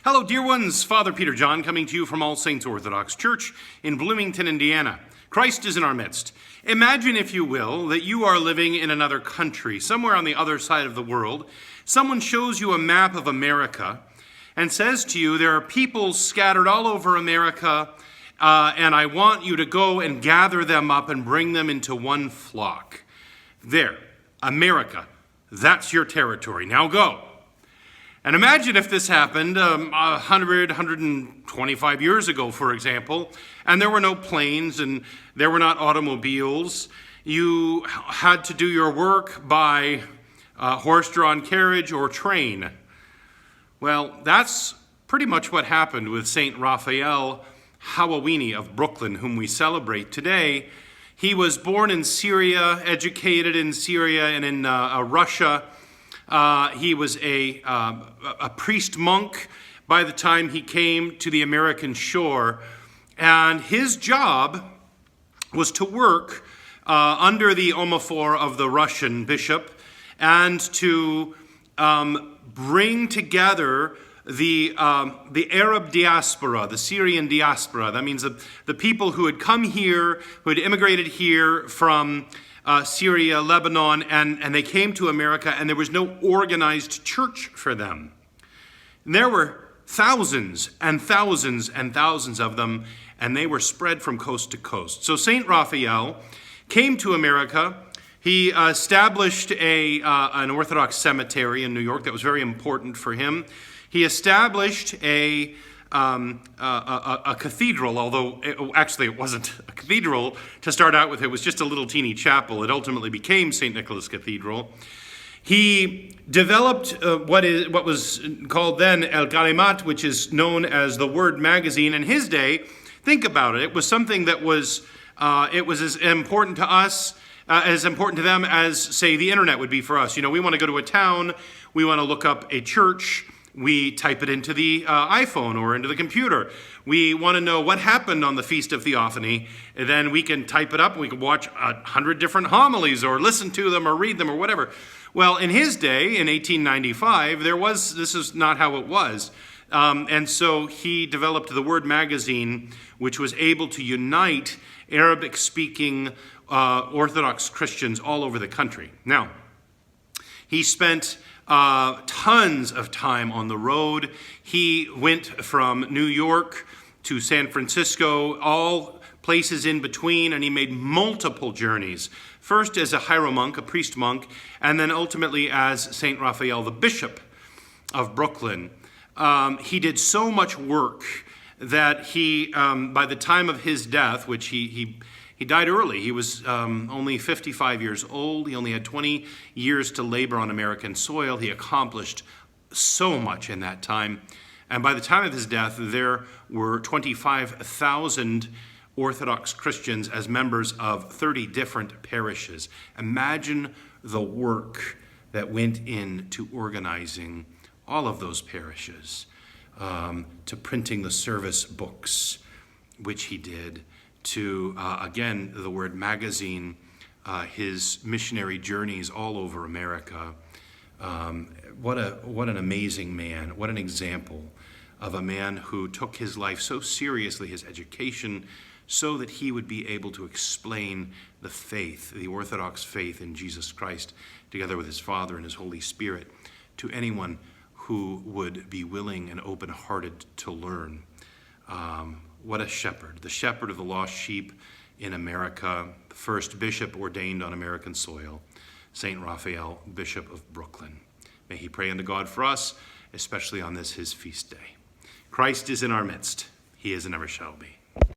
Hello, dear ones. Father Peter John coming to you from All Saints Orthodox Church in Bloomington, Indiana. Christ is in our midst. Imagine, if you will, that you are living in another country, somewhere on the other side of the world. Someone shows you a map of America and says to you, there are people scattered all over America, and I want you to go and gather them up and bring them into one flock. There, America, that's your territory. Now go. And imagine if this happened 100, 125 years ago, for example, and there were no planes and there were not automobiles. You had to do your work by horse-drawn carriage or train. Well, that's pretty much what happened with St. Rafael Hawawini of Brooklyn, whom we celebrate today. He was born in Syria, educated in Syria and in Russia. He was a priest monk by the time he came to the American shore, and his job was to work under the omophore of the Russian bishop and to bring together the Arab diaspora, the Syrian diaspora. That means the people who had come here, who had immigrated here from Syria, Lebanon, and they came to America, and there was no organized church for them. And there were thousands and thousands and thousands of them, and they were spread from coast to coast. So St. Raphael came to America. He established an Orthodox cemetery in New York that was very important for him. He established a cathedral, although it wasn't a cathedral to start out with. It was just a little teeny chapel. It ultimately became St. Nicholas Cathedral. He developed what was called then El Galimat, which is known as the Word magazine. In his day, think about it. It was something that was as important to us, as important to them as, say, the internet would be for us. You know, we want to go to a town. We want to look up a church. We type it into the iPhone or into the computer. We want to know what happened on the Feast of Theophany. And then we can type it up and we can watch 100 different homilies or listen to them or read them or whatever. Well, in his day, in 1895, this is not how it was. And so he developed the Word magazine, which was able to unite Arabic-speaking Orthodox Christians all over the country. Now, he spent tons of time on the road. He went from New York to San Francisco, all places in between, and he made multiple journeys. First as a hieromonk, a priest monk, and then ultimately as St. Raphael, the bishop of Brooklyn. He did so much work that he, by the time of his death, which he died early. He was only 55 years old. He only had 20 years to labor on American soil. He accomplished so much in that time. And by the time of his death, there were 25,000 Orthodox Christians as members of 30 different parishes. Imagine the work that went into organizing all of those parishes, to printing the service books, which he did, to, again, the Word magazine, his missionary journeys all over America. What an amazing man. What an example of a man who took his life so seriously, his education, so that he would be able to explain the faith, the Orthodox faith in Jesus Christ, together with his Father and his Holy Spirit, to anyone who would be willing and open-hearted to learn. What a shepherd, the shepherd of the lost sheep in America, the first bishop ordained on American soil, St. Raphael, Bishop of Brooklyn. May he pray unto God for us, especially on this his feast day. Christ is in our midst. He is and ever shall be.